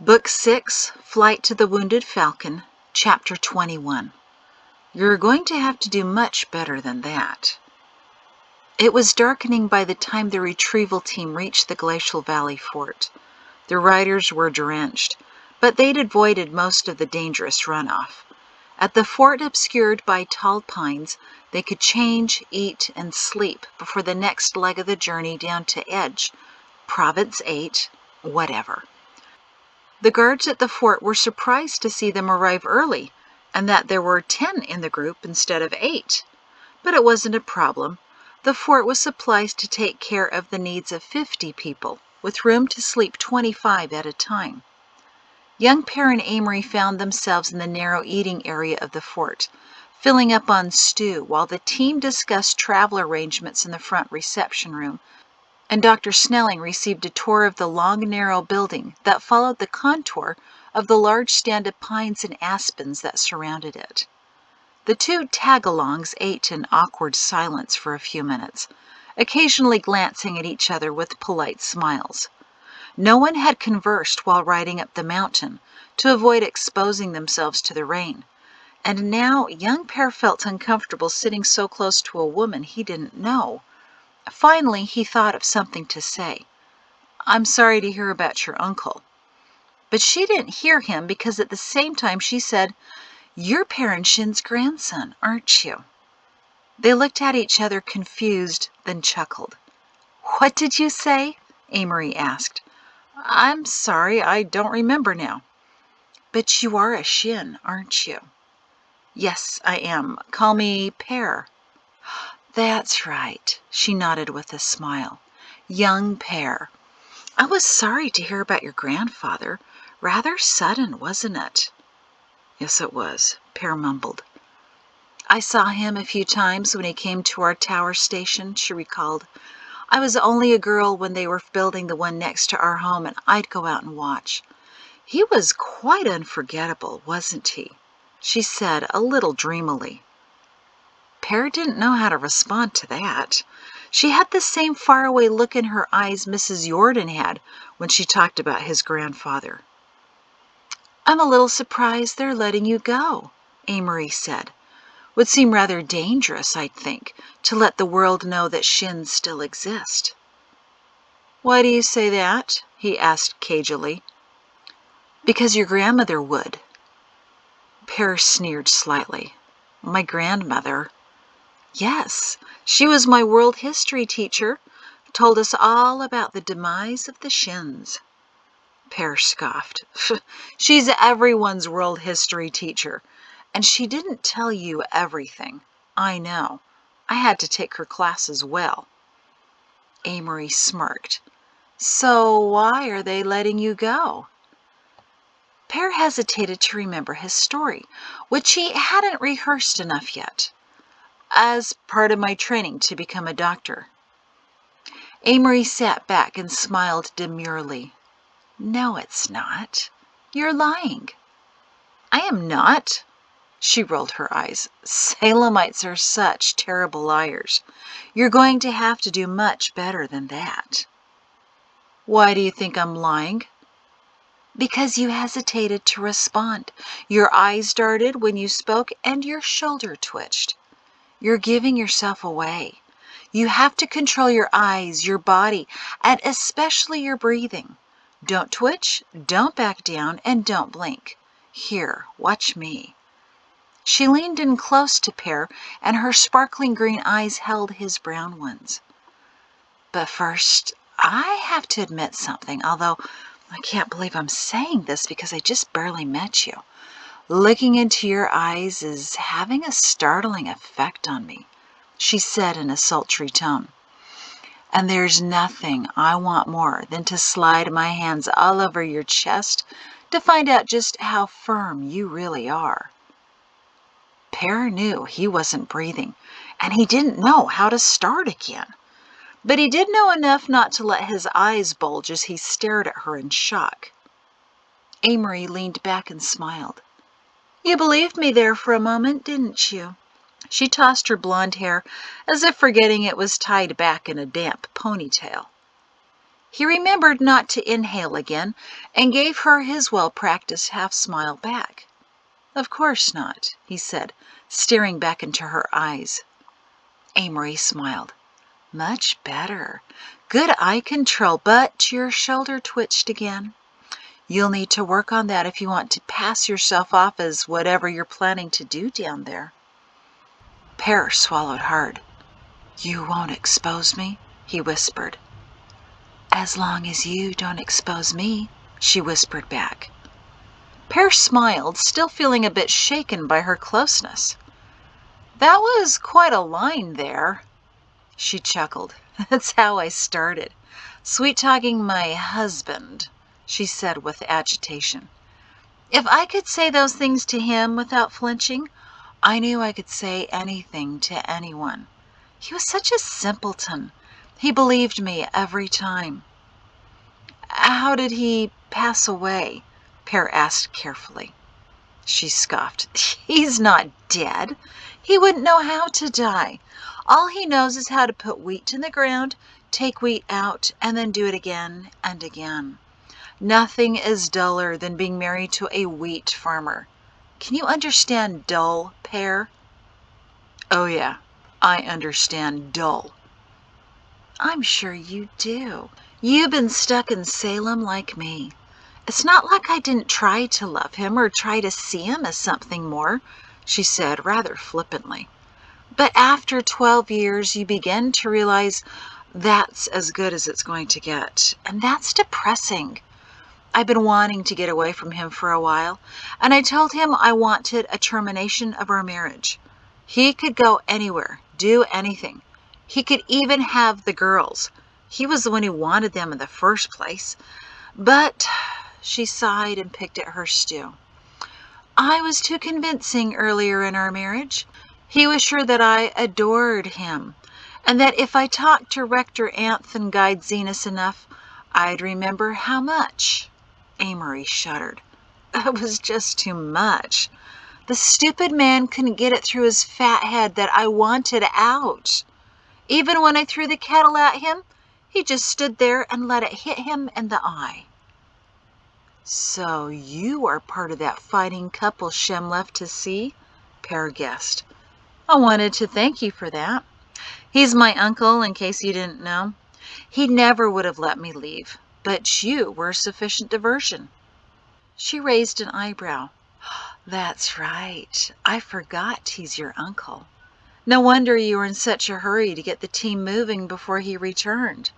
Book 6, Flight to the Wounded Falcon, Chapter 21. You're going to have to do much better than that. It was darkening by the time the retrieval team reached the Glacial Valley Fort. The riders were drenched, but they'd avoided most of the dangerous runoff. At the fort obscured by tall pines, they could change, eat, and sleep before the next leg of the journey down to Edge, Province 8, whatever. The guards at the fort were surprised to see them arrive early, and that there were 10 in the group instead of 8. But it wasn't a problem. The fort was supplied to take care of the needs of 50 people, with room to sleep 25 at a time. Young Per and Amory found themselves in the narrow eating area of the fort, filling up on stew while the team discussed travel arrangements in the front reception room, and Dr. Snelling received a tour of the long, narrow building that followed the contour of the large stand of pines and aspens that surrounded it. The two tag-alongs ate in awkward silence for a few minutes, occasionally glancing at each other with polite smiles. No one had conversed while riding up the mountain to avoid exposing themselves to the rain, and now young Per felt uncomfortable sitting so close to a woman he didn't know. Finally, he thought of something to say. "I'm sorry to hear about your uncle." But she didn't hear him because at the same time she said, "You're Per and Shin's grandson, aren't you?" They looked at each other confused, then chuckled. "What did you say?" Amory asked. "I'm sorry, I don't remember now." "But you are a Shin, aren't you?" "Yes, I am. Call me Per." "That's right," she nodded with a smile. "Young Per. I was sorry to hear about your grandfather. Rather sudden, wasn't it?" "Yes, it was," Per mumbled. "I saw him a few times when he came to our tower station," she recalled. "I was only a girl when they were building the one next to our home, and I'd go out and watch. He was quite unforgettable, wasn't he?" she said a little dreamily. Per didn't know how to respond to that. She had the same faraway look in her eyes Mrs. Jordan had when she talked about his grandfather. "I'm a little surprised they're letting you go," Amory said. "Would seem rather dangerous, I'd think, to let the world know that Shins still exist." "Why do you say that?" he asked cagily. "Because your grandmother would." Per sneered slightly. "My grandmother?" "Yes, she was my world history teacher. Told us all about the demise of the Shins." Per scoffed. "She's everyone's world history teacher. And she didn't tell you everything. I know. I had to take her class as well." Amory smirked. "So why are they letting you go?" Per hesitated to remember his story, which he hadn't rehearsed enough yet. "As part of my training to become a doctor." Amory sat back and smiled demurely. "No, it's not. You're lying." "I am not." She rolled her eyes. "Salemites are such terrible liars. You're going to have to do much better than that." "Why do you think I'm lying?" "Because you hesitated to respond. Your eyes darted when you spoke and your shoulder twitched. You're giving yourself away. You have to control your eyes, your body, and especially your breathing. Don't twitch, don't back down, and don't blink. Here, watch me." She leaned in close to Per, and her sparkling green eyes held his brown ones. "But first, I have to admit something, although I can't believe I'm saying this because I just barely met you. Looking into your eyes is having a startling effect on me," she said in a sultry tone. "And there's nothing I want more than to slide my hands all over your chest to find out just how firm you really are." Per knew he wasn't breathing, and he didn't know how to start again. But he did know enough not to let his eyes bulge as he stared at her in shock. Amory leaned back and smiled. "You believed me there for a moment, didn't you?" She tossed her blonde hair as if forgetting it was tied back in a damp ponytail. He remembered not to inhale again and gave her his well-practiced half-smile back. "Of course not," he said, staring back into her eyes. Amory smiled. "Much better. Good eye control, but your shoulder twitched again. You'll need to work on that if you want to pass yourself off as whatever you're planning to do down there." Pear swallowed hard. "You won't expose me?" he whispered. "As long as you don't expose me," she whispered back. Pear smiled, still feeling a bit shaken by her closeness. "That was quite a line there." She chuckled. "That's how I started. Sweet-talking my husband," she said with agitation. If I could say those things to him without flinching, I knew I could say anything to anyone. He was such a simpleton. He believed me every time. "How did he pass away?" Pear asked carefully. She scoffed. "He's not dead. He wouldn't know how to die. All he knows is how to put wheat in the ground, take wheat out, and then do it again and again. Nothing is duller than being married to a wheat farmer. Can you understand dull, Pear?" "Oh yeah, I understand dull." "I'm sure you do. You've been stuck in Salem like me. It's not like I didn't try to love him or try to see him as something more," she said rather flippantly. "But after 12 years, you begin to realize that's as good as it's going to get, and that's depressing. I've been wanting to get away from him for a while, and I told him I wanted a termination of our marriage. He could go anywhere, do anything. He could even have the girls. He was the one who wanted them in the first place. But," she sighed and picked at her stew, "I was too convincing earlier in our marriage. He was sure that I adored him, and that if I talked to Rector Anth and Guide Zenas enough, I'd remember how much." Amory shuddered. "It was just too much. The stupid man couldn't get it through his fat head that I wanted out. Even when I threw the kettle at him, he just stood there and let it hit him in the eye." "So you are part of that fighting couple Shem left to sea?" Pear guessed. "I wanted to thank you for that. He's my uncle, in case you didn't know. He never would have let me leave, but you were a sufficient diversion." She raised an eyebrow. "That's right. I forgot he's your uncle. No wonder you were in such a hurry to get the team moving before he returned."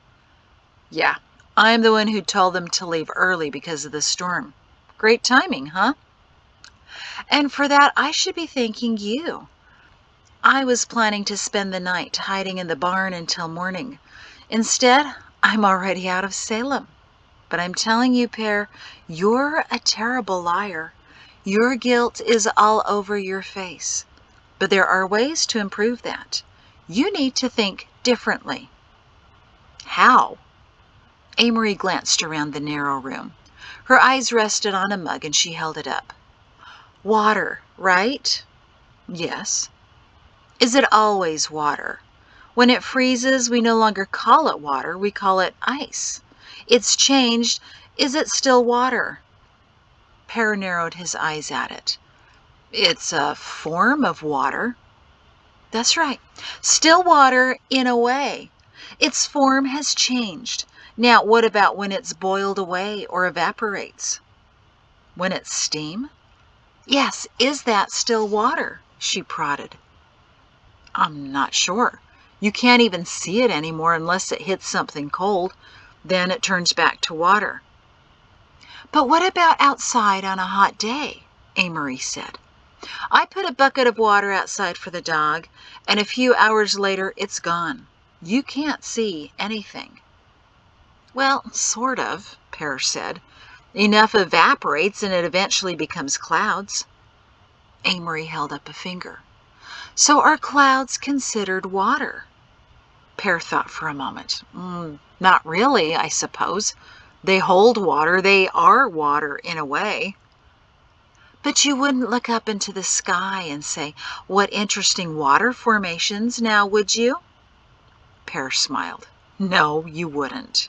"Yeah, I'm the one who told them to leave early because of the storm. Great timing, huh?" "And for that, I should be thanking you. I was planning to spend the night hiding in the barn until morning. Instead, I'm already out of Salem. But I'm telling you, Pear, you're a terrible liar. Your guilt is all over your face. But there are ways to improve that. You need to think differently." "How?" Amory glanced around the narrow room. Her eyes rested on a mug and she held it up. "Water, right?" "Yes." "Is it always water? When it freezes, we no longer call it water, we call it ice. It's changed. Is it still water?" Pear narrowed his eyes at it. "It's a form of water." "That's right. Still water in a way. Its form has changed. Now, what about when it's boiled away or evaporates?" "When it's steam?" "Yes, is that still water?" she prodded. "I'm not sure. You can't even see it anymore unless it hits something cold. Then it turns back to water." "But what about outside on a hot day?" Amory said. "I put a bucket of water outside for the dog, and a few hours later it's gone. You can't see anything." "Well, sort of," Pear said. "Enough evaporates and it eventually becomes clouds." Amory held up a finger. "So are clouds considered water?" Pear thought for a moment. Not really, I suppose. They hold water. They are water in a way." "But you wouldn't look up into the sky and say, 'What interesting water formations,' now, would you?" Pear smiled. "No, you wouldn't."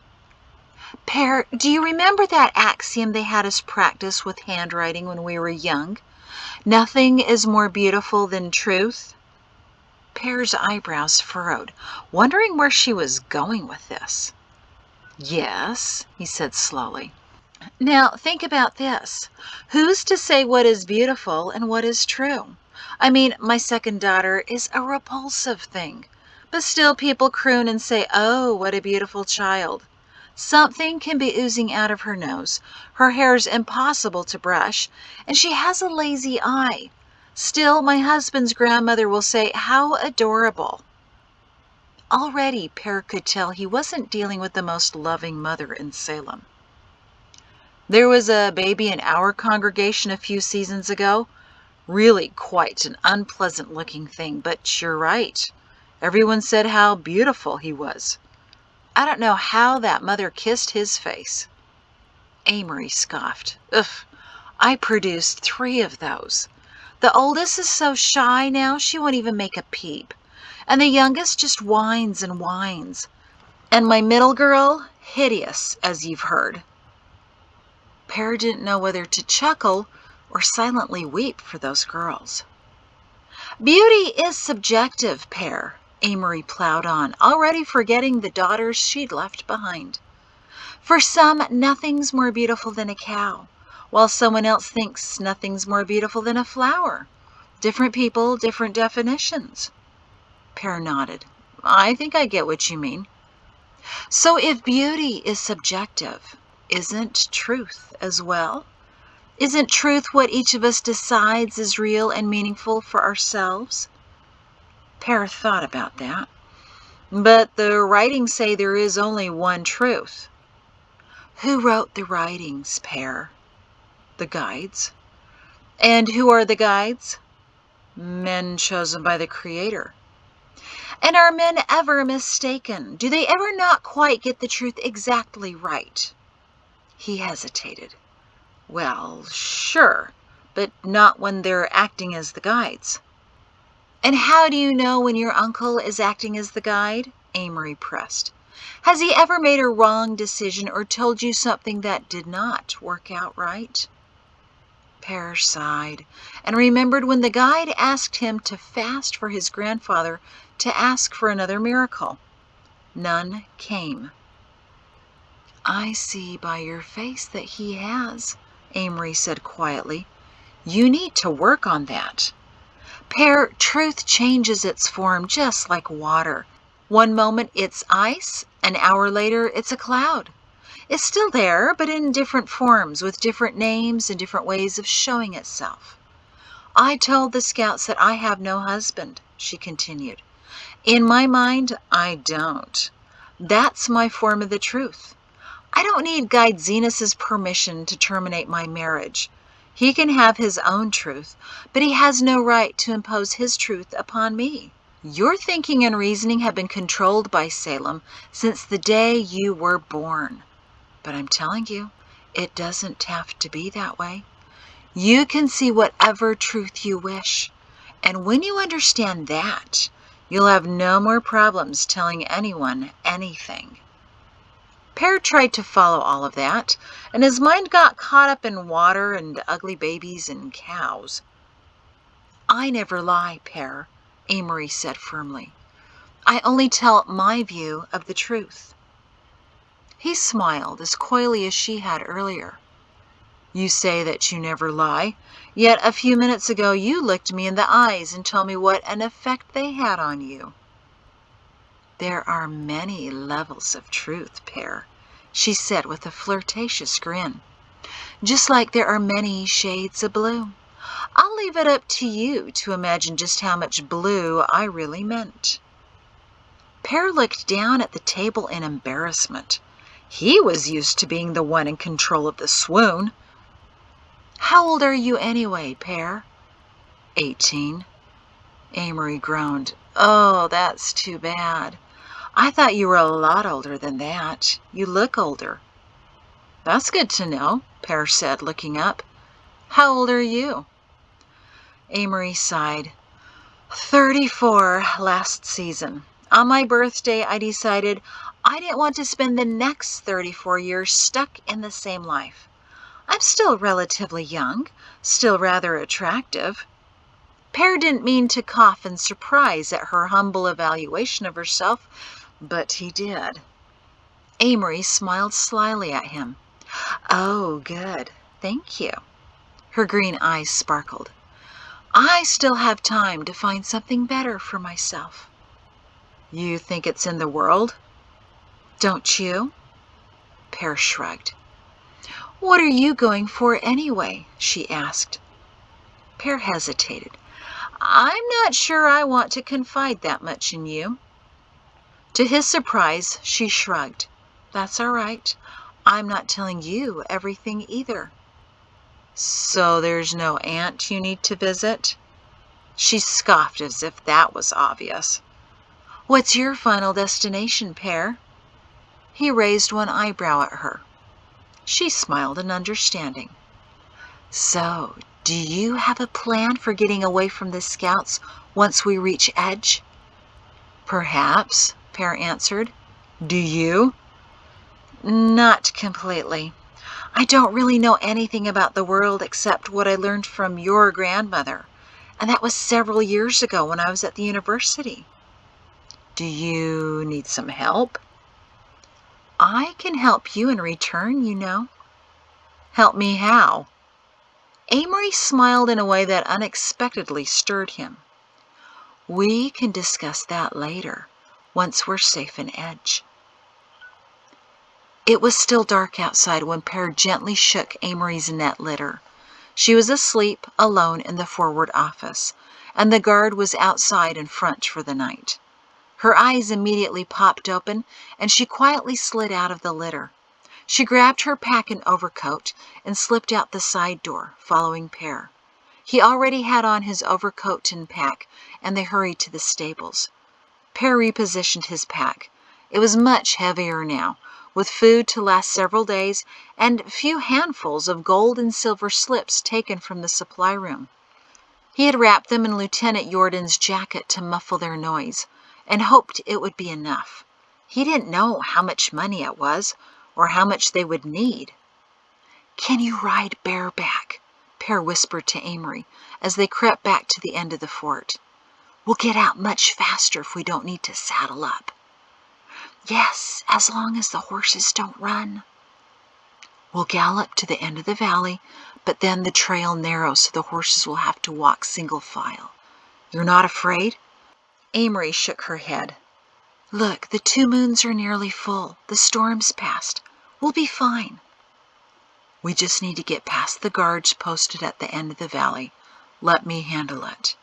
Pear, do you remember that axiom they had us practice with handwriting when we were young? Nothing is more beautiful than truth. Pear's eyebrows furrowed, wondering where she was going with this. Yes, he said slowly. Now, think about this. Who's to say what is beautiful and what is true? I mean, my second daughter is a repulsive thing, but still people croon and say, "Oh, what a beautiful child." Something can be oozing out of her nose. Her hair's impossible to brush, and she has a lazy eye. Still, my husband's grandmother will say, "How adorable." Already, Pear could tell he wasn't dealing with the most loving mother in Salem. There was a baby in our congregation a few seasons ago. Really quite an unpleasant-looking thing, but you're right. Everyone said how beautiful he was. I don't know how that mother kissed his face. Amory scoffed. Ugh, I produced 3 of those. The oldest is so shy now she won't even make a peep. And the youngest just whines and whines. And my middle girl, hideous, as you've heard. Pear didn't know whether to chuckle or silently weep for those girls. Beauty is subjective, Pear, Amory plowed on, already forgetting the daughters she'd left behind. For some, nothing's more beautiful than a cow, while someone else thinks nothing's more beautiful than a flower. Different people, different definitions. Pear nodded. I think I get what you mean. So if beauty is subjective, isn't truth as well? Isn't truth what each of us decides is real and meaningful for ourselves? Pear thought about that. But the writings say there is only one truth. Who wrote the writings, Pear? The guides. And who are the guides? Men chosen by the Creator. And are men ever mistaken? Do they ever not quite get the truth exactly right? He hesitated. Well, sure, but not when they're acting as the guides. And how do you know when your uncle is acting as the guide? Amory pressed. Has he ever made a wrong decision or told you something that did not work out right? Pear sighed and remembered when the guide asked him to fast for his grandfather to ask for another miracle. None came. I see by your face that he has, Amory said quietly. You need to work on that. Pear, truth changes its form just like water. One moment it's ice, an hour later it's a cloud. It's still there, but in different forms, with different names and different ways of showing itself. I told the scouts that I have no husband, she continued. In my mind, I don't. That's my form of the truth. I don't need Guide Zenus's permission to terminate my marriage. He can have his own truth, but he has no right to impose his truth upon me. Your thinking and reasoning have been controlled by Salem since the day you were born. But I'm telling you, it doesn't have to be that way. You can see whatever truth you wish. And when you understand that, you'll have no more problems telling anyone anything. Pear tried to follow all of that, and his mind got caught up in water and ugly babies and cows. I never lie, Pear, Amory said firmly. I only tell my view of the truth. He smiled as coyly as she had earlier. You say that you never lie, yet a few minutes ago you looked me in the eyes and told me what an effect they had on you. There are many levels of truth, Pear, she said with a flirtatious grin. Just like there are many shades of blue. I'll leave it up to you to imagine just how much blue I really meant. Pear looked down at the table in embarrassment. He was used to being the one in control of the swoon. How old are you anyway, Pear? 18. Amory groaned. Oh, that's too bad. I thought you were a lot older than that. You look older. That's good to know, Pear said, looking up. How old are you? Amory sighed. 34 last season. On my birthday, I decided I didn't want to spend the next 34 years stuck in the same life. I'm still relatively young, still rather attractive. Pear didn't mean to cough in surprise at her humble evaluation of herself, but he did. Amory smiled slyly at him. Oh, good. Thank you. Her green eyes sparkled. I still have time to find something better for myself. You think it's in the world? Don't you? Pear shrugged. What are you going for anyway? She asked. Pear hesitated. I'm not sure I want to confide that much in you. To his surprise, she shrugged. That's all right. I'm not telling you everything either. So there's no aunt you need to visit? She scoffed as if that was obvious. What's your final destination, Pear? He raised one eyebrow at her. She smiled in understanding. So, do you have a plan for getting away from the scouts once we reach Edge? Perhaps, Pear answered. Do you? Not completely. I don't really know anything about the world except what I learned from your grandmother, and that was several years ago when I was at the university. Do you need some help? I can help you in return, you know. Help me how? Amory smiled in a way that unexpectedly stirred him. We can discuss that later, once we're safe in Edge. It was still dark outside when Pear gently shook Amory's net litter. She was asleep, alone in the forward office, and the guard was outside in front for the night. Her eyes immediately popped open, and she quietly slid out of the litter. She grabbed her pack and overcoat and slipped out the side door, following Pear. He already had on his overcoat and pack, and they hurried to the stables. Pear repositioned his pack. It was much heavier now, with food to last several days and a few handfuls of gold and silver slips taken from the supply room. He had wrapped them in Lieutenant Jordan's jacket to muffle their noise, and hoped it would be enough. He didn't know how much money it was, or how much they would need. Can you ride bareback? Pear whispered to Amory as they crept back to the end of the fort. We'll get out much faster if we don't need to saddle up. Yes, as long as the horses don't run. We'll gallop to the end of the valley, but then the trail narrows so the horses will have to walk single file. You're not afraid? Amory shook her head. Look, the 2 moons are nearly full. The storm's passed. We'll be fine. We just need to get past the guards posted at the end of the valley. Let me handle it.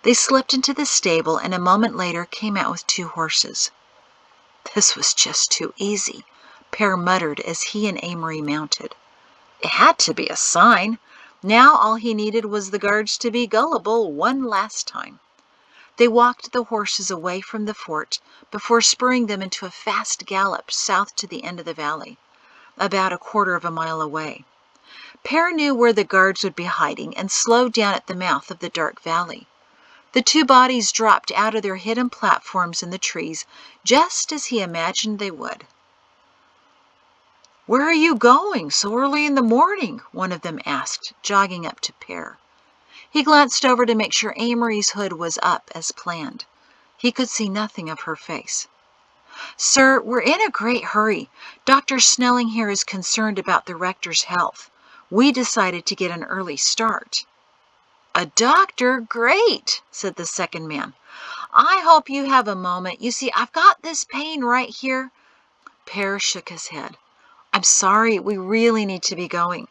They slipped into the stable and a moment later came out with 2 horses. This was just too easy, Pear muttered as he and Amory mounted. It had to be a sign. Now all he needed was the guards to be gullible one last time. They walked the horses away from the fort before spurring them into a fast gallop south to the end of the valley, about a quarter of a mile away. Pear knew where the guards would be hiding and slowed down at the mouth of the dark valley. The 2 bodies dropped out of their hidden platforms in the trees just as he imagined they would. Where are you going so early in the morning? One of them asked, jogging up to Pear. He glanced over to make sure Amory's hood was up as planned. He could see nothing of her face. Sir, we're in a great hurry. Dr. Snelling here is concerned about the rector's health. We decided to get an early start. A doctor? Great, said the second man. I hope you have a moment. You see, I've got this pain right here. Pear shook his head. I'm sorry, we really need to be going.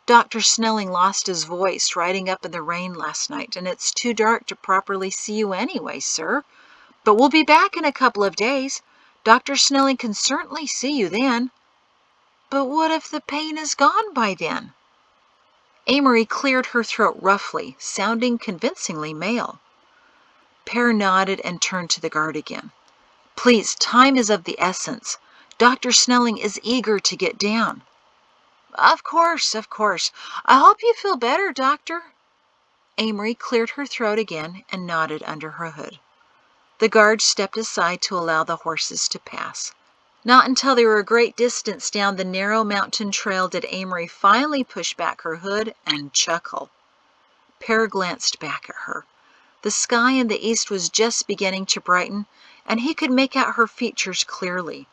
Dr. Snelling lost his voice riding up in the rain last night, and it's too dark to properly see you anyway, sir. But we'll be back in a couple of days. Dr. Snelling can certainly see you then. But what if the pain is gone by then? Amory cleared her throat roughly, sounding convincingly male. Pear nodded and turned to the guard again. Please, time is of the essence. Dr. Snelling is eager to get down. Of course, of course. I hope you feel better, Doctor. Amory cleared her throat again and nodded under her hood. The guard stepped aside to allow the horses to pass. Not until they were a great distance down the narrow mountain trail did Amory finally push back her hood and chuckle. Pear glanced back at her. The sky in the east was just beginning to brighten, and he could make out her features clearly.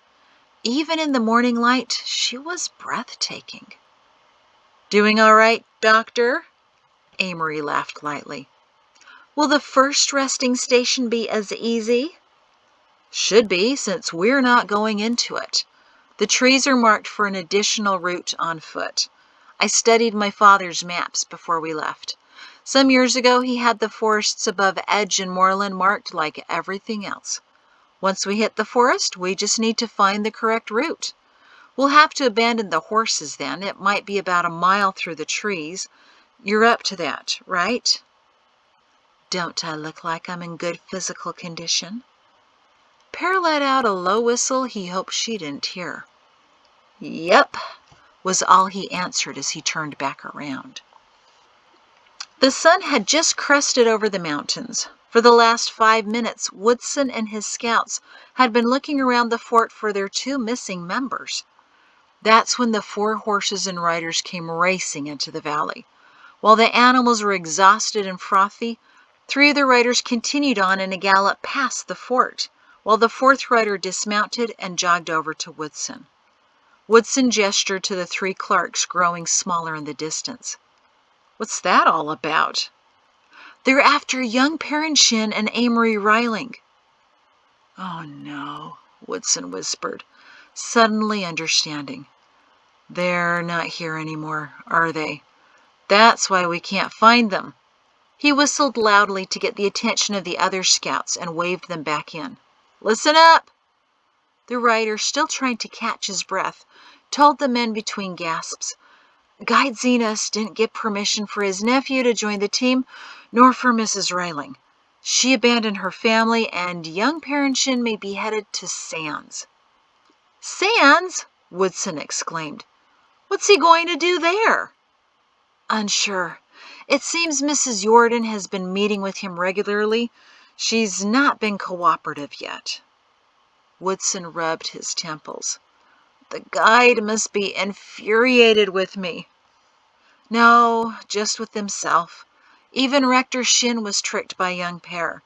Even in the morning light, she was breathtaking. "Doing all right, Doctor?" Amory laughed lightly. "Will the first resting station be as easy?" "Should be, since we're not going into it. The trees are marked for an additional route on foot. I studied my father's maps before we left. Some years ago, he had the forests above Edge and Moreland marked like everything else. Once we hit the forest, we just need to find the correct route. We'll have to abandon the horses then. It might be about a mile through the trees. You're up to that, right?" "Don't I look like I'm in good physical condition?" Pear let out a low whistle he hoped she didn't hear. "Yep," was all he answered as he turned back around. The sun had just crested over the mountains. For the last 5 minutes, Woodson and his scouts had been looking around the fort for their 2 missing members. That's when the 4 horses and riders came racing into the valley. While the animals were exhausted and frothy, 3 of the riders continued on in a gallop past the fort, while the 4th rider dismounted and jogged over to Woodson. Woodson gestured to the 3 Clarks growing smaller in the distance. "What's that all about?" "They're after young Perrinshin and Amory Riling." "Oh no," Woodson whispered, suddenly understanding. "They're not here anymore, are they? That's why we can't find them." He whistled loudly to get the attention of the other scouts and waved them back in. "Listen up!" The rider, still trying to catch his breath, told the men between gasps, "Guide Zenas didn't give permission for his nephew to join the team, nor for Mrs. Riling. She abandoned her family, and young Perrinshin may be headed to Sands." "Sands?" Woodson exclaimed. "What's he going to do there?" "Unsure. It seems Mrs. Jordan has been meeting with him regularly. She's not been cooperative yet." Woodson rubbed his temples. "The guide must be infuriated with me." "No, just with himself. Even Rector Shin was tricked by young Pear.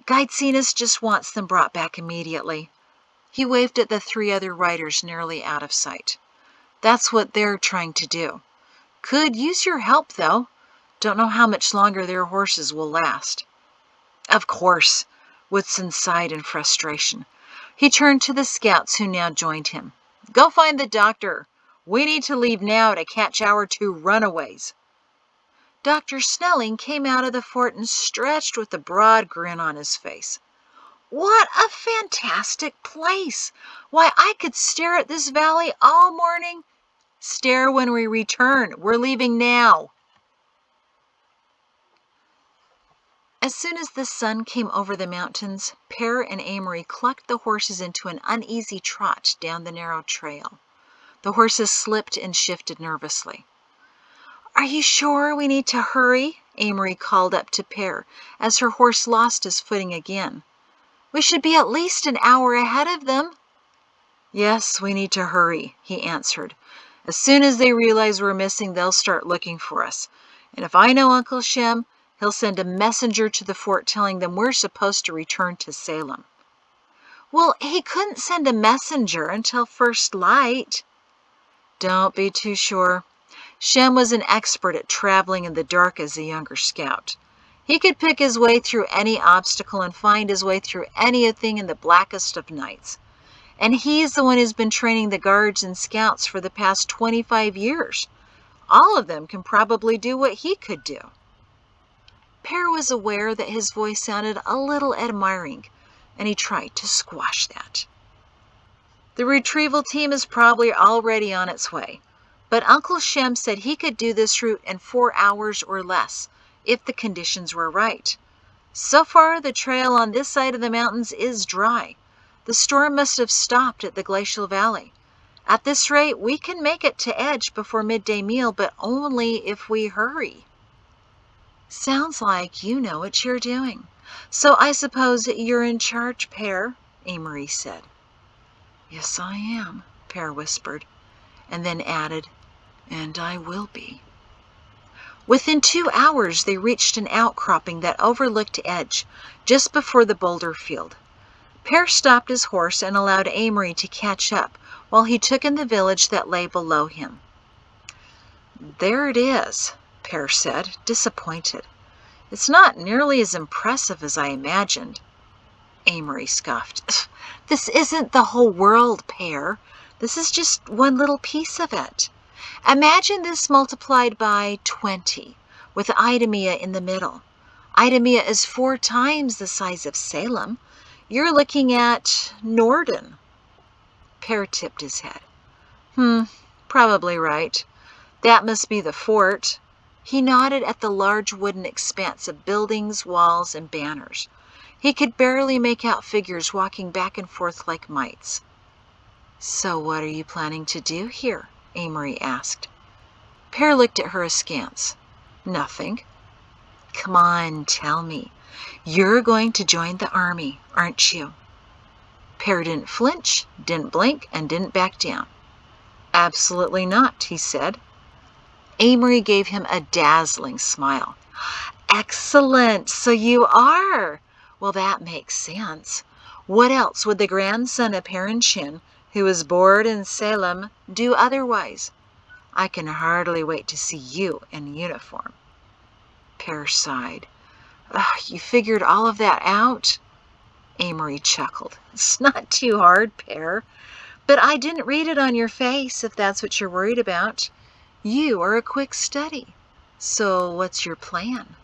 Guide Zenas just wants them brought back immediately." He waved at the 3 other riders nearly out of sight. "That's what they're trying to do. Could use your help, though. Don't know how much longer their horses will last." "Of course," Woodson sighed in frustration. He turned to the scouts who now joined him. "Go find the doctor. We need to leave now to catch our 2 runaways." Dr. Snelling came out of the fort and stretched with a broad grin on his face. "What a fantastic place! Why, I could stare at this valley all morning." "Stare when we return. We're leaving now." As soon as the sun came over the mountains, Pear and Amory clucked the horses into an uneasy trot down the narrow trail. The horses slipped and shifted nervously. "Are you sure we need to hurry?" Amory called up to Pear as her horse lost his footing again. "We should be at least an hour ahead of them." "Yes, we need to hurry," he answered. "As soon as they realize we're missing, they'll start looking for us. And if I know Uncle Shem, he'll send a messenger to the fort telling them we're supposed to return to Salem." "Well, he couldn't send a messenger until first light." "Don't be too sure. Shem was an expert at traveling in the dark as a younger scout. He could pick his way through any obstacle and find his way through anything in the blackest of nights. And he's the one who's been training the guards and scouts for the past 25 years. All of them can probably do what he could do." Pear was aware that his voice sounded a little admiring, and he tried to squash that. "The retrieval team is probably already on its way, but Uncle Shem said he could do this route in 4 hours or less, if the conditions were right. So far, the trail on this side of the mountains is dry. The storm must have stopped at the glacial valley. At this rate, we can make it to Edge before midday meal, but only if we hurry." "Sounds like you know what you're doing. "So I suppose you're in charge, Pear," Amory said. "Yes, I am," Pear whispered, and then added, "and I will be." Within 2 hours, they reached an outcropping that overlooked Edge, just before the boulder field. Pear stopped his horse and allowed Amory to catch up while he took in the village that lay below him. "There it is," Pear said, disappointed. "It's not nearly as impressive as I imagined." Amory scoffed. "This isn't the whole world, Pear. This is just one little piece of it. Imagine this multiplied by 20, with Idemia in the middle. Idemia is 4 times the size of Salem. You're looking at Norden." Pear tipped his head. Probably right. That must be the fort." He nodded at the large wooden expanse of buildings, walls, and banners. He could barely make out figures walking back and forth like mites. "So what are you planning to do here?" Amory asked. Pear looked at her askance. "Nothing." "Come on, tell me. You're going to join the army, aren't you?" Pear didn't flinch, didn't blink, and didn't back down. "Absolutely not," he said. Amory gave him a dazzling smile. "Excellent, so you are. Well, that makes sense. What else would the grandson of Perrin, who was born in Salem, do otherwise? I can hardly wait to see you in uniform." Pear sighed. "You figured all of that out?" Amory chuckled. "It's not too hard, Pear. But I didn't read it on your face, if that's what you're worried about. You are a quick study. So what's your plan?"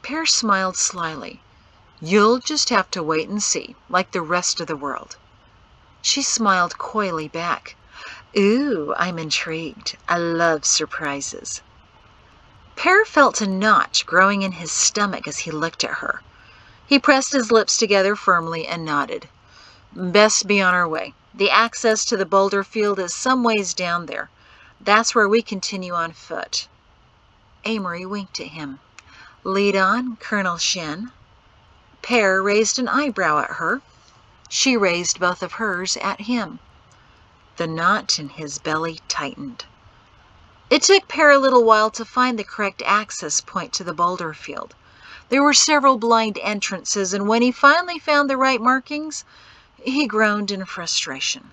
Pear smiled slyly. "You'll just have to wait and see, like the rest of the world." She smiled coyly back. "Ooh, I'm intrigued. I love surprises." Pear felt a knot growing in his stomach as he looked at her. He pressed his lips together firmly and nodded. "Best be on our way. The access to the boulder field is some ways down there. That's where we continue on foot." Amory winked at him. "Lead on, Colonel Shen." Pear raised an eyebrow at her. She raised both of hers at him. The knot in his belly tightened. It took Pear a little while to find the correct access point to the boulder field. There were several blind entrances, and when he finally found the right markings, he groaned in frustration.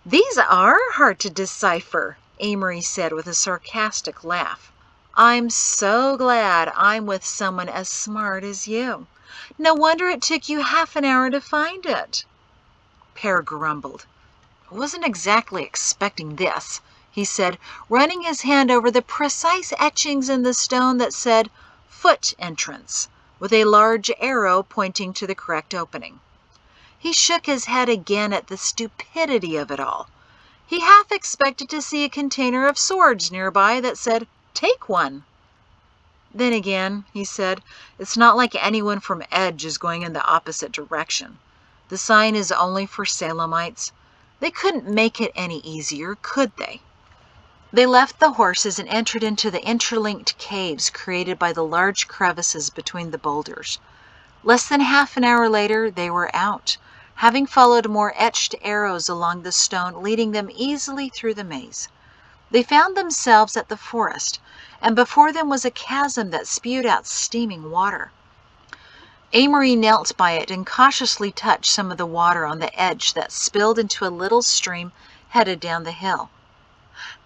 "These are hard to decipher," Amory said with a sarcastic laugh. "I'm so glad I'm with someone as smart as you. No wonder it took you half an hour to find it." Pear grumbled. "I wasn't exactly expecting this," he said, running his hand over the precise etchings in the stone that said "Foot Entrance," with a large arrow pointing to the correct opening. He shook his head again at the stupidity of it all. He half expected to see a container of swords nearby that said, "Take one." "Then again," he said, "it's not like anyone from Edge is going in the opposite direction. The sign is only for Salemites. They couldn't make it any easier, could they?" They left the horses and entered into the interlinked caves created by the large crevices between the boulders. Less than half an hour later, they were out, having followed more etched arrows along the stone, leading them easily through the maze. They found themselves at the forest, and before them was a chasm that spewed out steaming water. Amory knelt by it and cautiously touched some of the water on the edge that spilled into a little stream headed down the hill.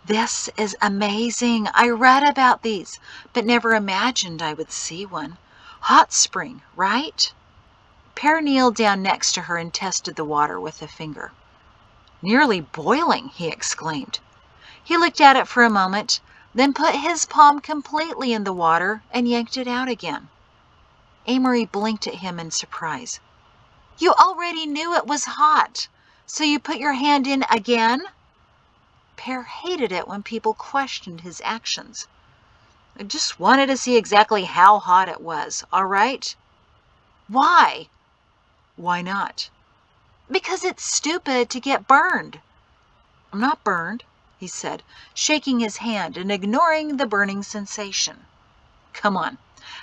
"This is amazing. I read about these, but never imagined I would see one. Hot spring, right?" Pear kneeled down next to her and tested the water with a finger. "Nearly boiling," he exclaimed. He looked at it for a moment, then put his palm completely in the water and yanked it out again. Amory blinked at him in surprise. "You already knew it was hot, so you put your hand in again?" Pear hated it when people questioned his actions. "I just wanted to see exactly how hot it was, all right?" "Why?" "Why not?" "Because it's stupid to get burned." "I'm not burned," he said, shaking his hand and ignoring the burning sensation. "Come on,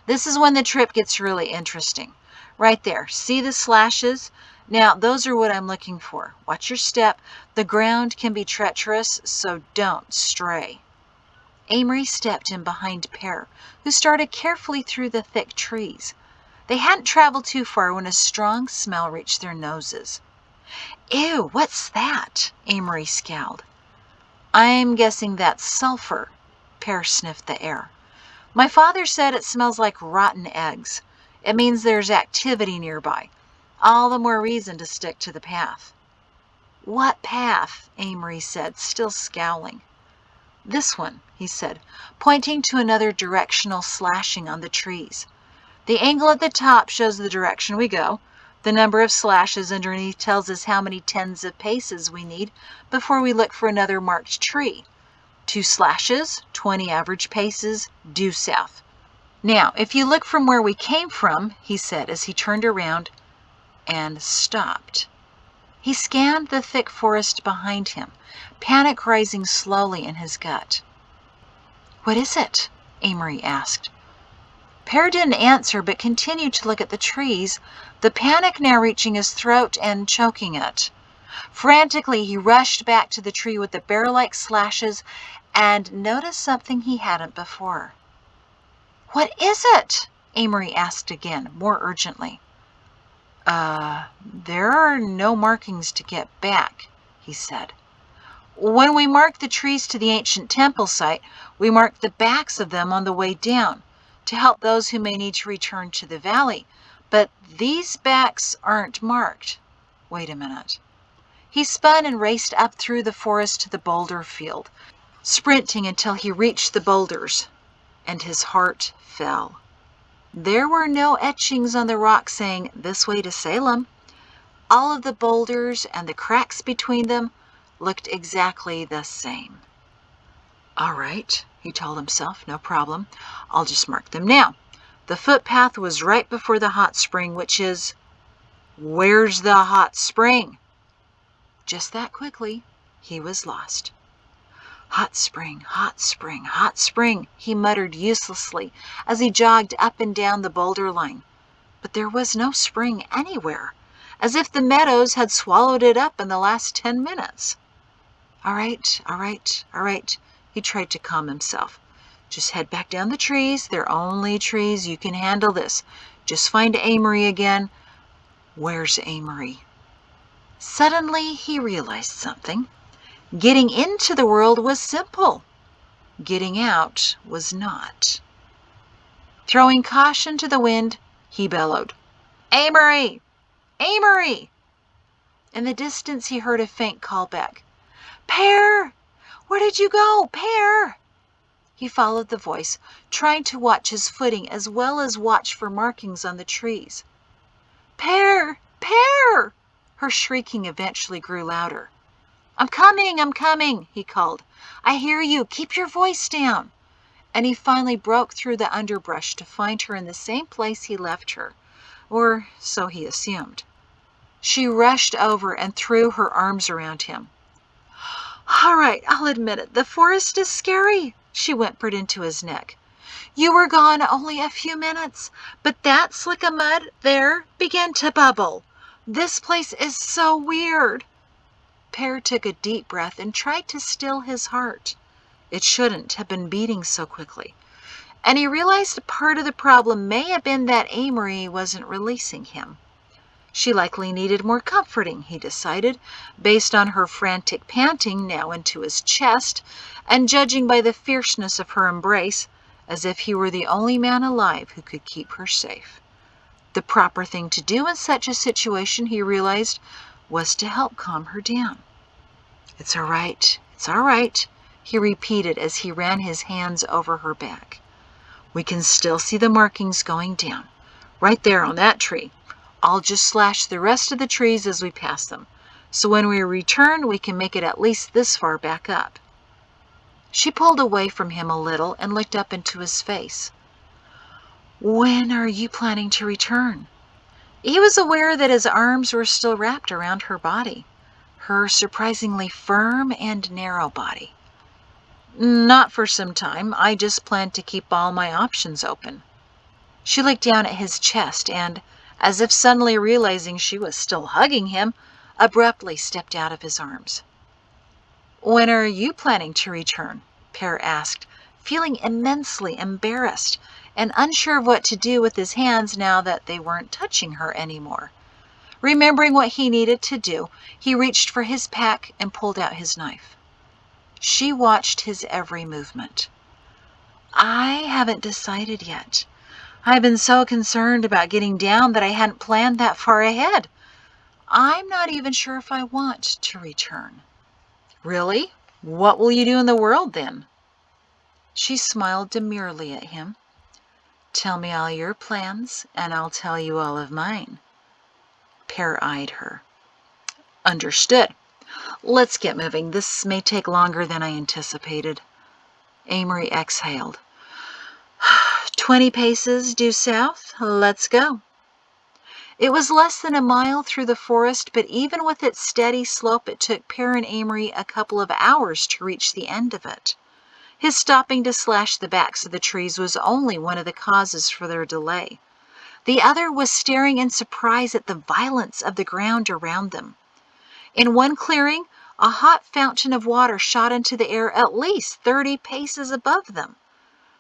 This is when the trip gets really interesting. Right there, see the slashes? Now, those are what I'm looking for. Watch your step. The ground can be treacherous, so don't stray. Amory stepped in behind Pear, who started carefully through the thick trees. They hadn't traveled too far when a strong smell reached their noses. Ew, what's that? Amory scowled. I'm guessing that's sulfur. Pear sniffed the air. My father said it smells like rotten eggs. It means there's activity nearby. All the more reason to stick to the path. What path? Amory said, still scowling. This one, he said, pointing to another directional slashing on the trees. The angle at the top shows the direction we go. The number of slashes underneath tells us how many tens of paces we need before we look for another marked tree. 2 slashes, 20 average paces, due south. Now, if you look from where we came from, he said as he turned around and stopped. He scanned the thick forest behind him, panic rising slowly in his gut. What is it? Amory asked. Pear didn't answer but continued to look at the trees, the panic now reaching his throat and choking it. Frantically, he rushed back to the tree with the bear-like slashes and noticed something he hadn't before. What is it? Amory asked again, more urgently. There are no markings to get back, he said. When we marked the trees to the ancient temple site, we marked the backs of them on the way down to help those who may need to return to the valley. But these backs aren't marked. Wait a minute. He spun and raced up through the forest to the boulder field, sprinting until he reached the boulders, and his heart fell. There were no etchings on the rock saying, "This way to Salem." All of the boulders and the cracks between them looked exactly the same. All right, he told himself, no problem. I'll just mark them now. The footpath was right before the hot spring, which is... Where's the hot spring? Just that quickly, he was lost. Hot spring, hot spring, hot spring, he muttered uselessly as he jogged up and down the boulder line. But there was no spring anywhere, as if the meadows had swallowed it up in the last 10 minutes. All right, he tried to calm himself. Just head back down the trees. They're only trees. You can handle this. Just find Amory again. Where's Amory? Suddenly, he realized something. Getting into the world was simple. Getting out was not. Throwing caution to the wind, he bellowed, Amory! Amory! In the distance, he heard a faint call back. Pear! Where did you go, Pear? He followed the voice, trying to watch his footing as well as watch for markings on the trees. Pear! Pear! Her shrieking eventually grew louder. I'm coming, he called. I hear you. Keep your voice down. And he finally broke through the underbrush to find her in the same place he left her, or so he assumed. She rushed over and threw her arms around him. All right, I'll admit it. The forest is scary, she whimpered into his neck. You were gone only a few minutes, but that slick of mud there began to bubble. This place is so weird. Pear took a deep breath and tried to still his heart. It shouldn't have been beating so quickly. And he realized part of the problem may have been that Amory wasn't releasing him. She likely needed more comforting, he decided, based on her frantic panting now into his chest, and judging by the fierceness of her embrace, as if he were the only man alive who could keep her safe. The proper thing to do in such a situation, he realized, was to help calm her down. It's all right, he repeated as he ran his hands over her back. We can still see the markings going down, right there on that tree. I'll just slash the rest of the trees as we pass them, so when we return, we can make it at least this far back up. She pulled away from him a little and looked up into his face. When are you planning to return? He was aware that his arms were still wrapped around her body, her surprisingly firm and narrow body. Not for some time. I just plan to keep all my options open. She looked down at his chest and, as if suddenly realizing she was still hugging him, abruptly stepped out of his arms. "When are you planning to return?" Pear asked, feeling immensely embarrassed and unsure of what to do with his hands now that they weren't touching her anymore. Remembering what he needed to do, he reached for his pack and pulled out his knife. She watched his every movement. "I haven't decided yet. I've been so concerned about getting down that I hadn't planned that far ahead. I'm not even sure if I want to return." "Really? What will you do in the world then?" She smiled demurely at him. "Tell me all your plans, and I'll tell you all of mine." Pear eyed her. "Understood. Let's get moving. This may take longer than I anticipated." Amory exhaled. 20 paces due south. Let's go." It was less than a mile through the forest, but even with its steady slope, it took Pear and Amory a couple of hours to reach the end of it. His stopping to slash the backs of the trees was only one of the causes for their delay. The other was staring in surprise at the violence of the ground around them. In one clearing, a hot fountain of water shot into the air at least 30 paces above them.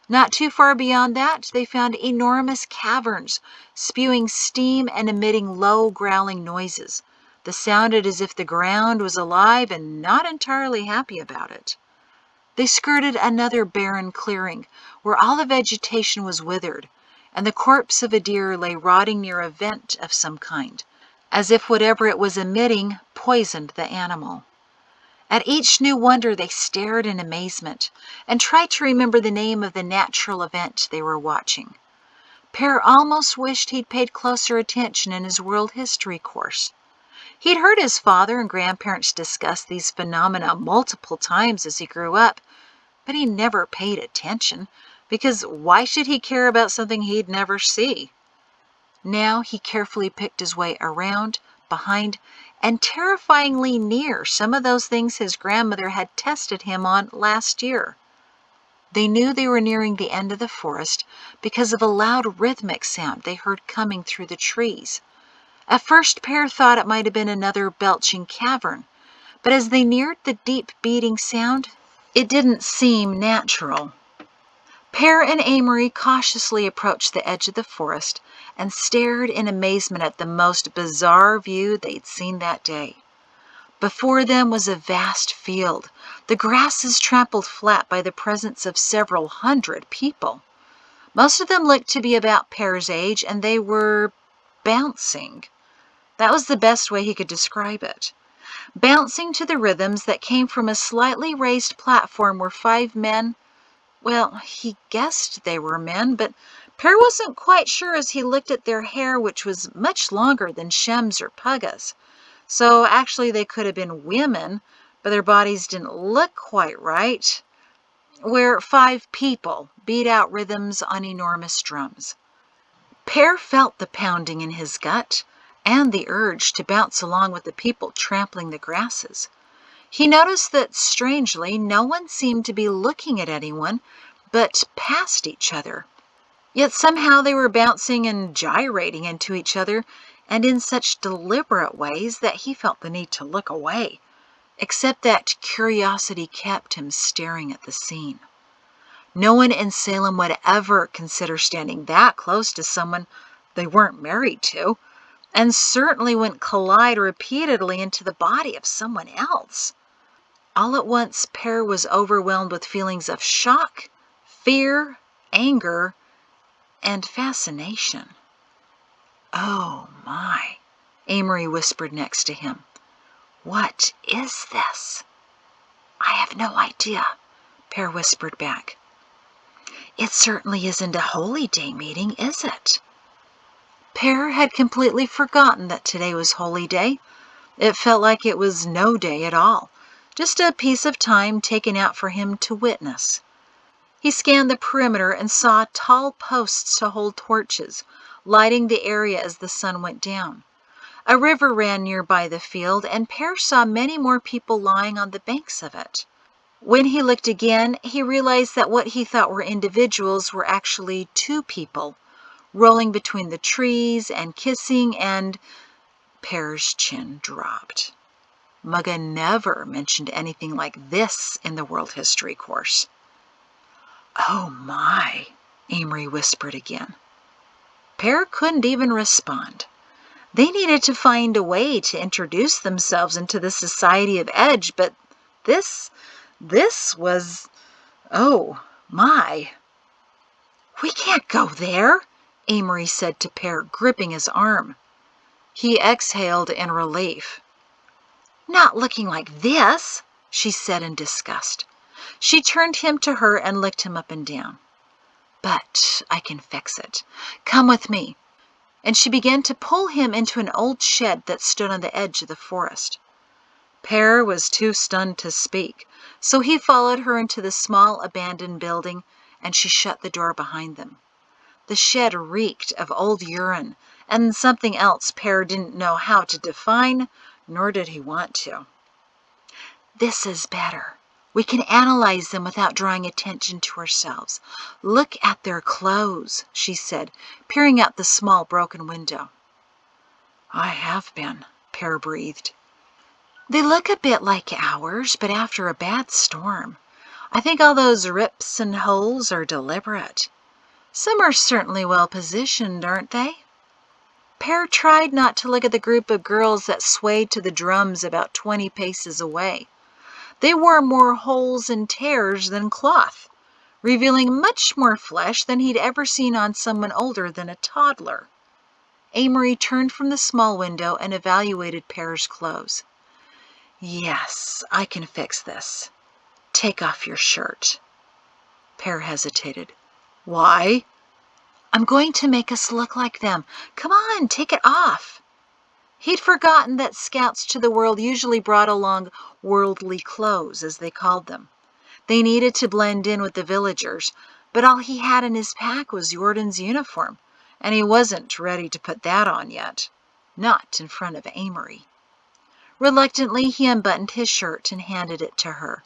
Not too far beyond that, they found enormous caverns, spewing steam and emitting low, growling noises that sounded as if the ground was alive and not entirely happy about it. They skirted another barren clearing, where all the vegetation was withered, and the corpse of a deer lay rotting near a vent of some kind, as if whatever it was emitting poisoned the animal. At each new wonder they stared in amazement and tried to remember the name of the natural event they were watching. Pear almost wished he'd paid closer attention in his world history course. He'd heard his father and grandparents discuss these phenomena multiple times as he grew up, but he never paid attention, because why should he care about something he'd never see? Now he carefully picked his way around, behind, and terrifyingly near some of those things his grandmother had tested him on last year. They knew they were nearing the end of the forest because of a loud rhythmic sound they heard coming through the trees. At first, Pear thought it might have been another belching cavern, but as they neared the deep beating sound, it didn't seem natural. Pear and Amory cautiously approached the edge of the forest and stared in amazement at the most bizarre view they'd seen that day. Before them was a vast field, the grasses trampled flat by the presence of several hundred people. Most of them looked to be about Pear's age, and they were bouncing. That was the best way he could describe it. Bouncing to the rhythms that came from a slightly raised platform where 5 men, well, he guessed they were men, but Pear wasn't quite sure as he looked at their hair, which was much longer than Shem's or Pugga's. So actually they could have been women, but their bodies didn't look quite right. Where 5 people beat out rhythms on enormous drums. Pear felt the pounding in his gut and the urge to bounce along with the people trampling the grasses. He noticed that, strangely, no one seemed to be looking at anyone, but past each other. Yet somehow they were bouncing and gyrating into each other, and in such deliberate ways that he felt the need to look away, except that curiosity kept him staring at the scene. No one in Salem would ever consider standing that close to someone they weren't married to, and certainly wouldn't collide repeatedly into the body of someone else. All at once, Pear was overwhelmed with feelings of shock, fear, anger, and fascination. "Oh, my," Amory whispered next to him. "What is this?" "I have no idea," Pear whispered back. "It certainly isn't a holy day meeting, is it?" Pear had completely forgotten that today was Holy Day. It felt like it was no day at all. Just a piece of time taken out for him to witness. He scanned the perimeter and saw tall posts to hold torches, lighting the area as the sun went down. A river ran nearby the field, and Pear saw many more people lying on the banks of it. When he looked again, he realized that what he thought were individuals were actually 2 people, rolling between the trees and kissing, and Pear's chin dropped. Mugga never mentioned anything like this in the world history course. "Oh my," Amory whispered again. Pear couldn't even respond. They needed to find a way to introduce themselves into the Society of Edge, but this was, oh my. "We can't go there," Amory said to Pear, gripping his arm. He exhaled in relief. "Not looking like this," she said in disgust. She turned him to her and licked him up and down. "But I can fix it. Come with me." And she began to pull him into an old shed that stood on the edge of the forest. Pear was too stunned to speak, so he followed her into the small abandoned building, and she shut the door behind them. The shed reeked of old urine and something else Pear didn't know how to define, nor did he want to. "This is better. We can analyze them without drawing attention to ourselves. Look at their clothes," she said, peering out the small broken window. "I have been," Pear breathed. "They look a bit like ours, but after a bad storm. I think all those rips and holes are deliberate. Some are certainly well positioned, aren't they?" Pear tried not to look at the group of girls that swayed to the drums about 20 paces away. They wore more holes and tears than cloth, revealing much more flesh than he'd ever seen on someone older than a toddler. Amory turned from the small window and evaluated Pear's clothes. "Yes, I can fix this. Take off your shirt." Pear hesitated. "Why?" "I'm going to make us look like them. Come on, take it off." He'd forgotten that scouts to the world usually brought along worldly clothes, as they called them. They needed to blend in with the villagers, but all he had in his pack was Jordan's uniform, and he wasn't ready to put that on yet. Not in front of Amory. Reluctantly, he unbuttoned his shirt and handed it to her.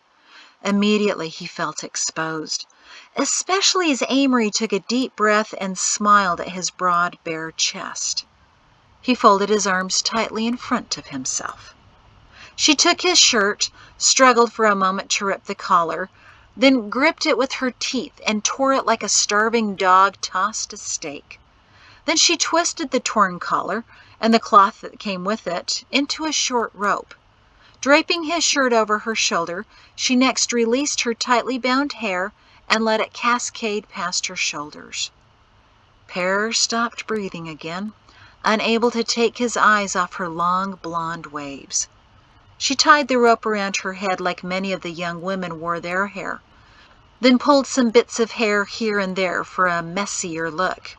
Immediately, he felt exposed, especially as Amory took a deep breath and smiled at his broad, bare chest. He folded his arms tightly in front of himself. She took his shirt, struggled for a moment to rip the collar, then gripped it with her teeth and tore it like a starving dog tossed a steak. Then she twisted the torn collar, and the cloth that came with it, into a short rope. Draping his shirt over her shoulder, she next released her tightly bound hair and let it cascade past her shoulders. Pear stopped breathing again, unable to take his eyes off her long blonde waves. She tied the rope around her head like many of the young women wore their hair, then pulled some bits of hair here and there for a messier look.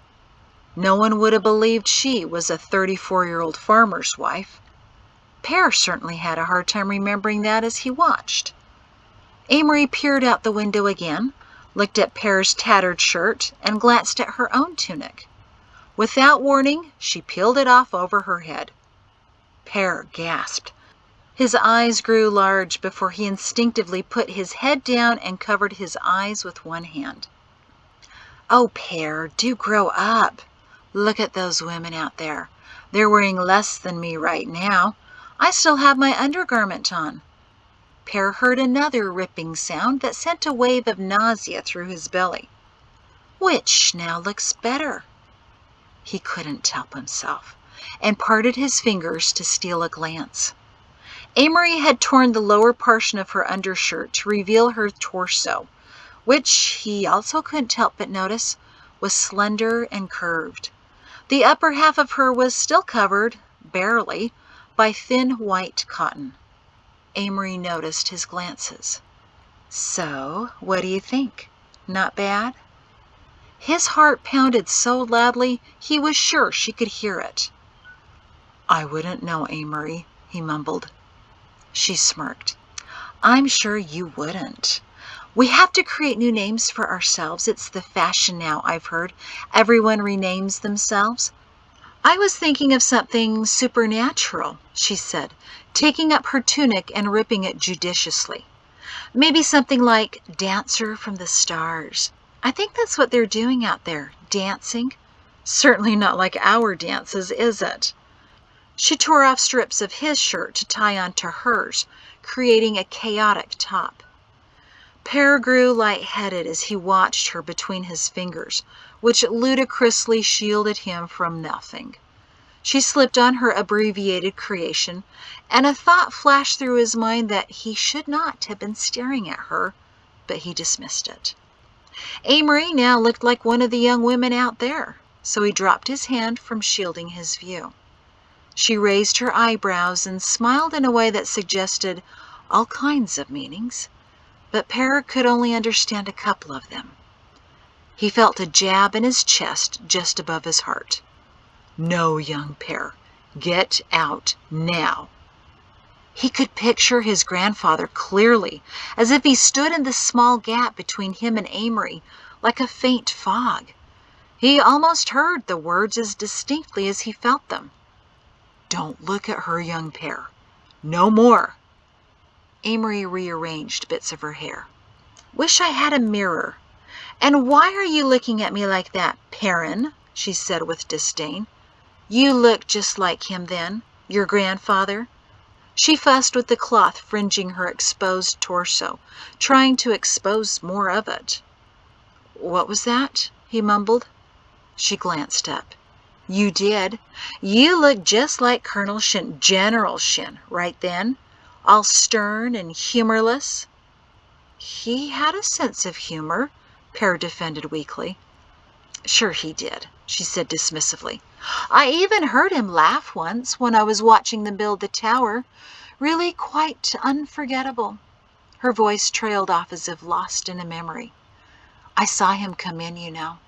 No one would have believed she was a 34-year-old farmer's wife. Pear certainly had a hard time remembering that as he watched. Amory peered out the window again, looked at Pear's tattered shirt, and glanced at her own tunic. Without warning, she peeled it off over her head. Pear gasped. His eyes grew large before he instinctively put his head down and covered his eyes with one hand. "Oh, Pear, do grow up. Look at those women out there. They're wearing less than me right now. I still have my undergarment on." Pear heard another ripping sound that sent a wave of nausea through his belly. "Which now looks better?" He couldn't help himself, and parted his fingers to steal a glance. Amory had torn the lower portion of her undershirt to reveal her torso, which, he also couldn't help but notice, was slender and curved. The upper half of her was still covered, barely, by thin white cotton. Amory noticed his glances. "So, what do you think? Not bad?" His heart pounded so loudly he was sure she could hear it. "I wouldn't know, Amory," he mumbled. She smirked. "I'm sure you wouldn't. We have to create new names for ourselves. It's the fashion now, I've heard. Everyone renames themselves." "I was thinking of something supernatural," she said, taking up her tunic and ripping it judiciously. "Maybe something like Dancer from the Stars. I think that's what they're doing out there, dancing." Certainly not like our dances, is it? She tore off strips of his shirt to tie onto hers, creating a chaotic top. Pear grew lightheaded as he watched her between his fingers, which ludicrously shielded him from nothing. She slipped on her abbreviated creation, and a thought flashed through his mind that he should not have been staring at her, but he dismissed it. Amory now looked like one of the young women out there, so he dropped his hand from shielding his view. She raised her eyebrows and smiled in a way that suggested all kinds of meanings, but Pear could only understand a couple of them. He felt a jab in his chest just above his heart. No, young Pear, get out now. He could picture his grandfather clearly, as if he stood in the small gap between him and Amory, like a faint fog. He almost heard the words as distinctly as he felt them. Don't look at her, young Pear. No more. Amory rearranged bits of her hair. Wish I had a mirror. And why are you looking at me like that, Perrin? She said with disdain. You look just like him then, your grandfather. She fussed with the cloth fringing her exposed torso, trying to expose more of it. What was that? He mumbled. She glanced up. You did. You look just like Colonel Shin, General Shin, right then, all stern and humorless. He had a sense of humor, Pear defended weakly. Sure he did, she said dismissively. I even heard him laugh once when I was watching them build the tower. Really quite unforgettable. Her voice trailed off as if lost in a memory. I saw him come in, you know.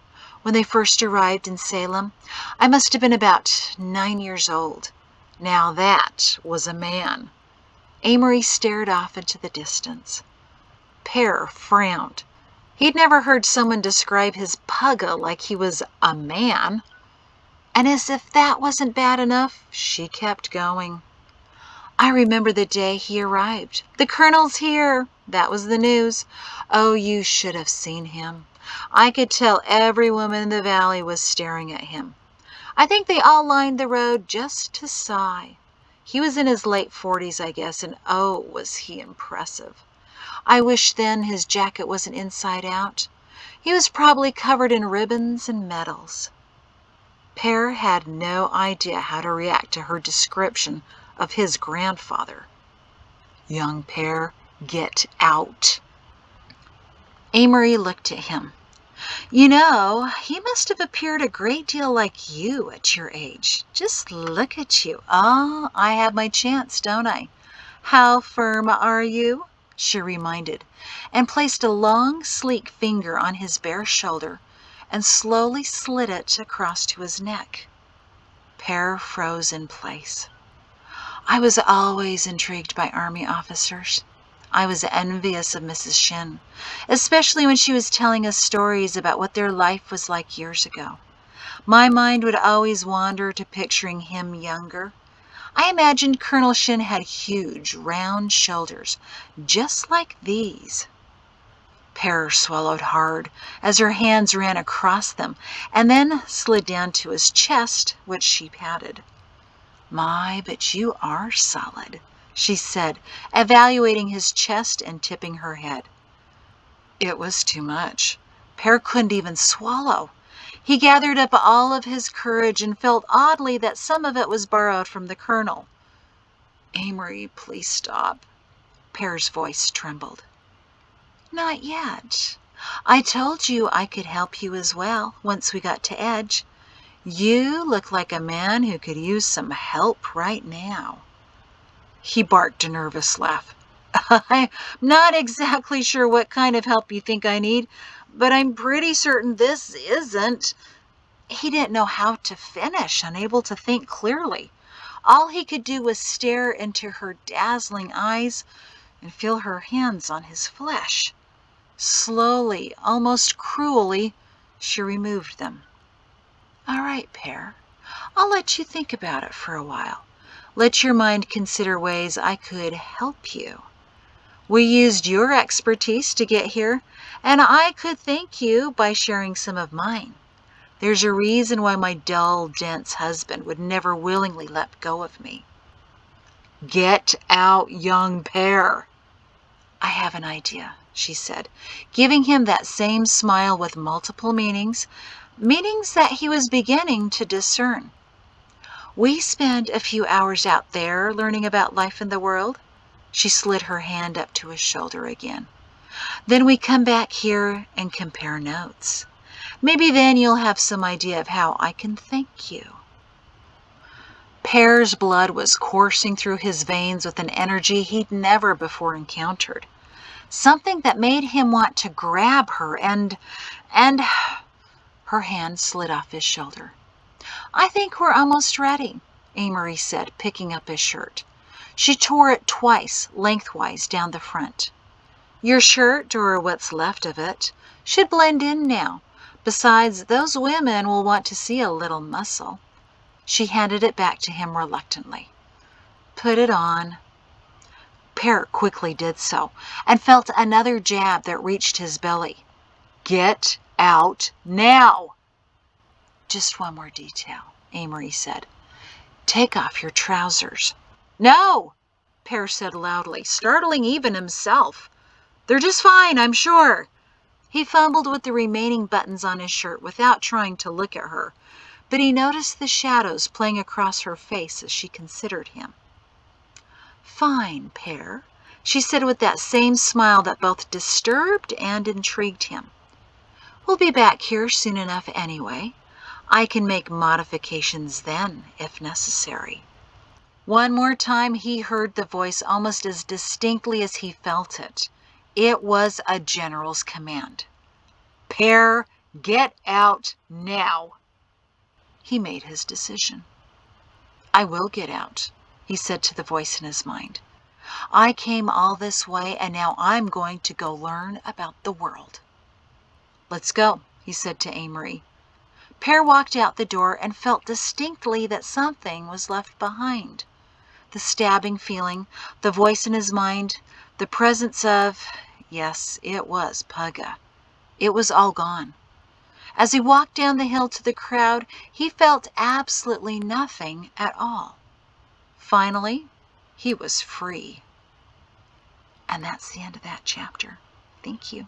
When they first arrived in Salem, I must have been about 9 years old. Now that was a man. Amory stared off into the distance. Pear frowned. He'd never heard someone describe his pugga like he was a man. And as if that wasn't bad enough, she kept going. I remember the day he arrived. The colonel's here. That was the news. Oh, you should have seen him. I could tell every woman in the valley was staring at him. I think they all lined the road just to sigh. He was in his late 40s, I guess, and oh, was he impressive. I wish then his jacket wasn't inside out. He was probably covered in ribbons and medals. Pear had no idea how to react to her description of his grandfather. Young Pear, get out. Amory looked at him. You know, he must have appeared a great deal like you at your age. Just look at you. Ah, I have my chance, don't I? How firm are you? She reminded, and placed a long, sleek finger on his bare shoulder and slowly slid it across to his neck. Pear froze in place. I was always intrigued by Army officers. I was envious of Mrs. Shin, especially when she was telling us stories about what their life was like years ago. My mind would always wander to picturing him younger. I imagined Colonel Shin had huge, round shoulders, just like these. Pear swallowed hard as her hands ran across them and then slid down to his chest, which she patted. My, but you are solid, she said, evaluating his chest and tipping her head. It was too much. Pear couldn't even swallow. He gathered up all of his courage and felt oddly that some of it was borrowed from the colonel. Amory, please stop. Pear's voice trembled. Not yet. I told you I could help you as well once we got to Edge. You look like a man who could use some help right now. He barked a nervous laugh. I'm not exactly sure what kind of help you think I need, but I'm pretty certain this isn't. He didn't know how to finish, unable to think clearly. All he could do was stare into her dazzling eyes and feel her hands on his flesh. Slowly, almost cruelly, she removed them. All right, Pear. I'll let you think about it for a while. Let your mind consider ways I could help you. We used your expertise to get here, and I could thank you by sharing some of mine. There's a reason why my dull, dense husband would never willingly let go of me. Get out, young pair. I have an idea, she said, giving him that same smile with multiple meanings that he was beginning to discern. We spend a few hours out there learning about life in the world. She slid her hand up to his shoulder again. Then we come back here and compare notes. Maybe then you'll have some idea of how I can thank you. Pear's blood was coursing through his veins with an energy he'd never before encountered. Something that made him want to grab her and her hand slid off his shoulder. I think we're almost ready, Amory said, picking up his shirt. She tore it twice, lengthwise down the front. Your shirt, or what's left of it, should blend in now. Besides, those women will want to see a little muscle. She handed it back to him reluctantly. Put it on. Pear quickly did so, and felt another jab that reached his belly. Get out now! Just one more detail, Amory said. Take off your trousers. No, Pear said loudly, startling even himself. They're just fine, I'm sure. He fumbled with the remaining buttons on his shirt without trying to look at her, but he noticed the shadows playing across her face as she considered him. Fine, Pear, she said with that same smile that both disturbed and intrigued him. We'll be back here soon enough anyway. I can make modifications then, if necessary. One more time he heard the voice almost as distinctly as he felt it. It was a general's command. Pear, get out now. He made his decision. I will get out, he said to the voice in his mind. I came all this way, and now I'm going to go learn about the world. Let's go, he said to Amory. Pear walked out the door and felt distinctly that something was left behind. The stabbing feeling, the voice in his mind, the presence of, yes, it was Pugga. It was all gone. As he walked down the hill to the crowd, he felt absolutely nothing at all. Finally, he was free. And that's the end of that chapter. Thank you.